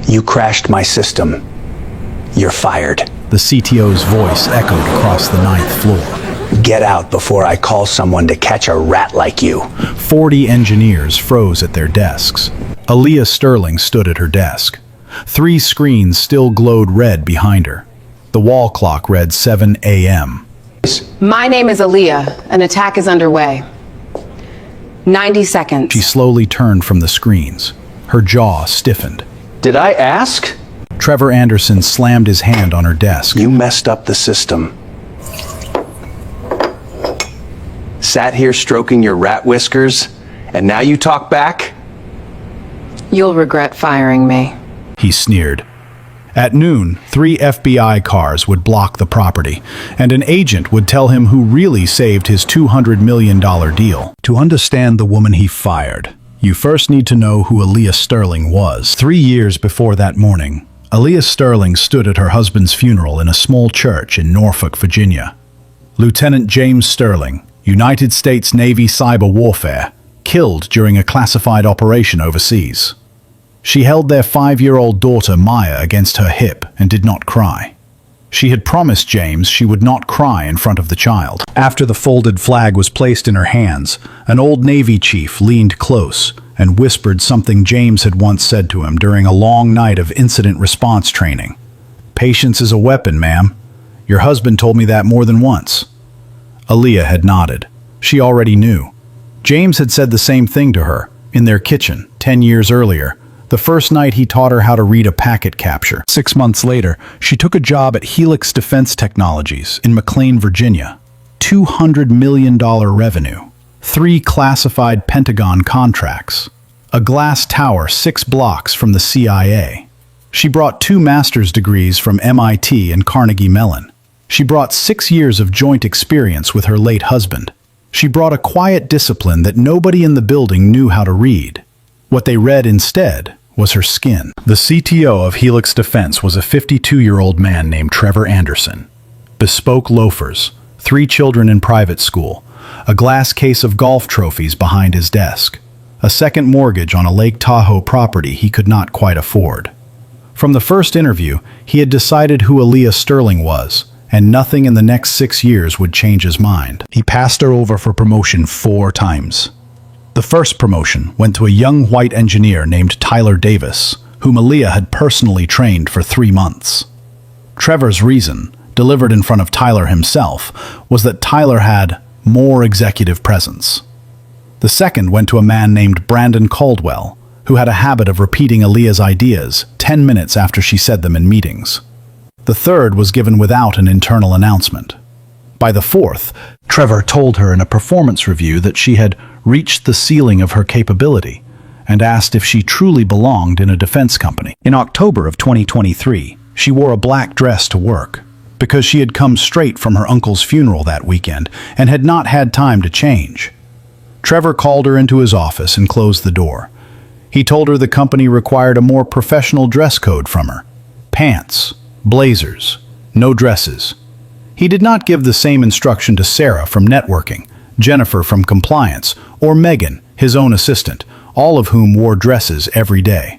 You crashed my system. You're fired. The CTO's voice echoed across the 9th floor. Get out before I call someone to catch a rat like you. 40 engineers froze at their desks. Aaliyah Sterling stood at her desk. 3 screens still glowed red behind her. The wall clock read 7 a.m. My name is Aaliyah. An attack is underway. 90 seconds. She slowly turned from the screens. Her jaw stiffened. Did I ask? Trevor Anderson slammed his hand on her desk. You messed up the system. Sat here stroking your rat whiskers, and now you talk back? You'll regret firing me. He sneered. At noon, 3 FBI cars would block the property, and an agent would tell him who really saved his $200 million deal. To understand the woman he fired, you first need to know who Aaliyah Sterling was. 3 years before that morning, Aaliyah Sterling stood at her husband's funeral in a small church in Norfolk, Virginia. Lieutenant James Sterling, United States Navy cyber warfare, killed during a classified operation overseas. She held their 5-year-old daughter Maya against her hip and did not cry. She had promised James she would not cry in front of the child. After the folded flag was placed in her hands, an old Navy chief leaned close and whispered something James had once said to him during a long night of incident response training. "Patience is a weapon, ma'am. Your husband told me that more than once." Aaliyah had nodded. She already knew. James had said the same thing to her, in their kitchen, 10 years earlier, the first night he taught her how to read a packet capture. 6 months later, she took a job at Helix Defense Technologies in McLean, Virginia. $200 million revenue. 3 classified Pentagon contracts. A glass tower 6 blocks from the CIA. She brought 2 master's degrees from MIT and Carnegie Mellon. She brought 6 years of joint experience with her late husband. She brought a quiet discipline that nobody in the building knew how to read. What they read instead was her skin. The CTO of Helix Defense was a 52-year-old man named Trevor Anderson. Bespoke loafers, 3 children in private school, a glass case of golf trophies behind his desk, a second mortgage on a Lake Tahoe property he could not quite afford. From the first interview, he had decided who Aaliyah Sterling was, and nothing in the next 6 years would change his mind. He passed her over for promotion 4 times. The first promotion went to a young white engineer named Tyler Davis, whom Aaliyah had personally trained for 3 months. Trevor's reason, delivered in front of Tyler himself, was that Tyler had more executive presence. The second went to a man named Brandon Caldwell, who had a habit of repeating Aaliyah's ideas 10 minutes after she said them in meetings. The third was given without an internal announcement. By the fourth, Trevor told her in a performance review that she had reached the ceiling of her capability and asked if she truly belonged in a defense company. In October of 2023, she wore a black dress to work because she had come straight from her uncle's funeral that weekend and had not had time to change. Trevor called her into his office and closed the door. He told her the company required a more professional dress code from her. Pants, blazers, no dresses. He did not give the same instruction to Sarah from networking, Jennifer from compliance, or Megan, his own assistant, all of whom wore dresses every day.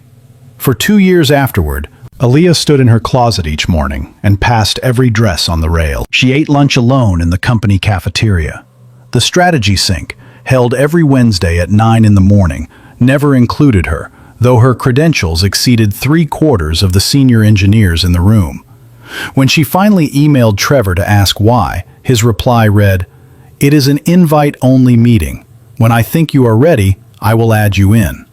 For 2 years afterward, Aaliyah stood in her closet each morning and passed every dress on the rail. She ate lunch alone in the company cafeteria. The strategy sync, held every Wednesday at 9 in the morning, never included her, though her credentials exceeded 3/4 of the senior engineers in the room. When she finally emailed Trevor to ask why, his reply read, "It is an invite-only meeting. When I think you are ready, I will add you in."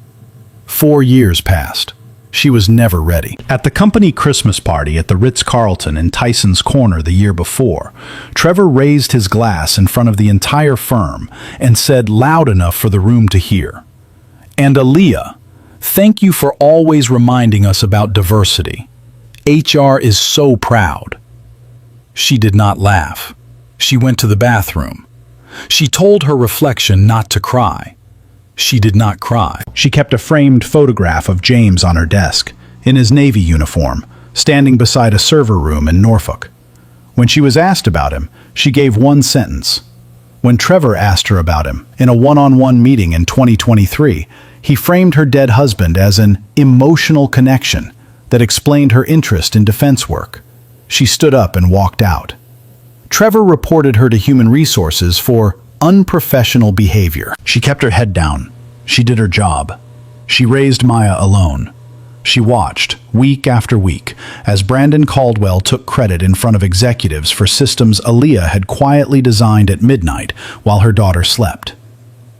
4 years passed. She was never ready. At the company Christmas party at the Ritz-Carlton in Tyson's Corner the year before, Trevor raised his glass in front of the entire firm and said loud enough for the room to hear, "And Aaliyah, thank you for always reminding us about diversity. HR is so proud." She did not laugh. She went to the bathroom. She told her reflection not to cry. She did not cry. She kept a framed photograph of James on her desk, in his Navy uniform, standing beside a server room in Norfolk. When she was asked about him, she gave one sentence. When Trevor asked her about him, in a one-on-one meeting in 2023, he framed her dead husband as an emotional connection that explained her interest in defense work. She stood up and walked out. Trevor reported her to Human Resources for unprofessional behavior. She kept her head down. She did her job. She raised Maya alone. She watched, week after week, as Brandon Caldwell took credit in front of executives for systems Aaliyah had quietly designed at midnight while her daughter slept.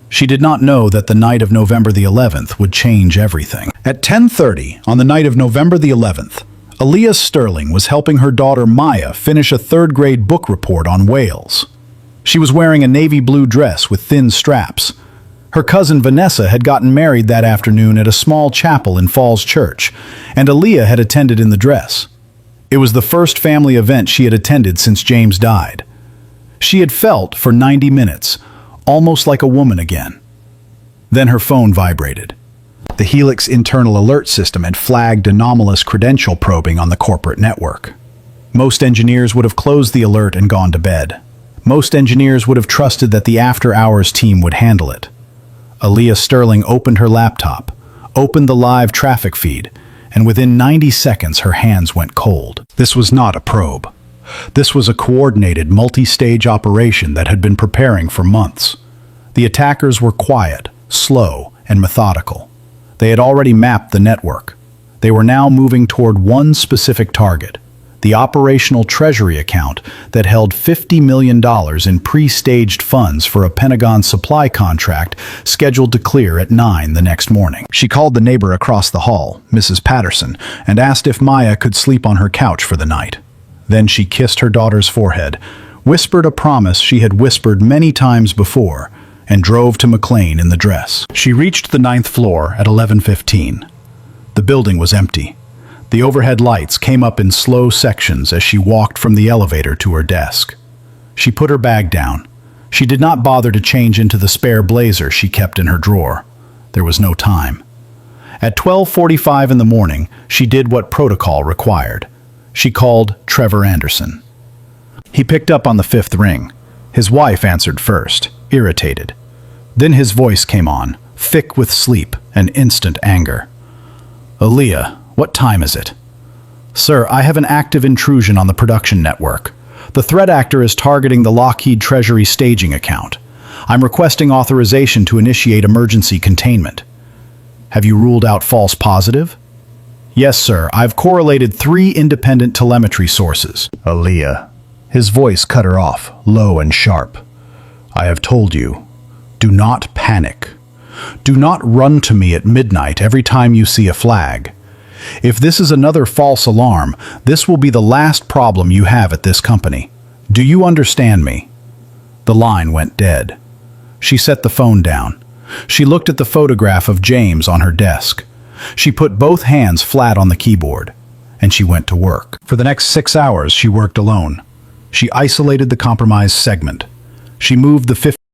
She did not know that the night of November the 11th would change everything. At 10:30 on the night of November the 11th, Aaliyah Sterling was helping her daughter Maya finish a third-grade book report on whales. She was wearing a navy blue dress with thin straps. Her cousin Vanessa had gotten married that afternoon at a small chapel in Falls Church, and Aaliyah had attended in the dress. It was the first family event she had attended since James died. She had felt, for 90 minutes, almost like a woman again. Then her phone vibrated. The Helix internal alert system had flagged anomalous credential probing on the corporate network. Most engineers would have closed the alert and gone to bed. Most engineers would have trusted that the after-hours team would handle it. Aaliyah Sterling opened her laptop, opened the live traffic feed, and within 90 seconds her hands went cold. This was not a probe. This was a coordinated, multi-stage operation that had been preparing for months. The attackers were quiet, slow, and methodical. They had already mapped the network. They were now moving toward one specific target, the operational treasury account that held $50 million in pre-staged funds for a Pentagon supply contract scheduled to clear at 9 the next morning. She called the neighbor across the hall, Mrs. Patterson, and asked if Maya could sleep on her couch for the night. Then she kissed her daughter's forehead, whispered a promise she had whispered many times before, and drove to McLean in the dress. She reached the 9th floor at 11:15. The building was empty. The overhead lights came up in slow sections as she walked from the elevator to her desk. She put her bag down. She did not bother to change into the spare blazer she kept in her drawer. There was no time. At 12:45 in the morning, she did what protocol required. She called Trevor Anderson. He picked up on the 5th ring. His wife answered first, irritated. Then his voice came on, thick with sleep and instant anger. "Aaliyah, what time is it?" "Sir, I have an active intrusion on the production network. The threat actor is targeting the Lockheed Treasury staging account. I'm requesting authorization to initiate emergency containment." "Have you ruled out false positive?" "Yes, sir. I've correlated 3 independent telemetry sources." "Aaliyah." His voice cut her off, low and sharp. "I have told you, do not panic. Do not run to me at midnight every time you see a flag. If this is another false alarm, this will be the last problem you have at this company. Do you understand me?" The line went dead. She set the phone down. She looked at the photograph of James on her desk. She put both hands flat on the keyboard, and she went to work. For the next 6 hours, she worked alone. She isolated the compromised segment. She moved the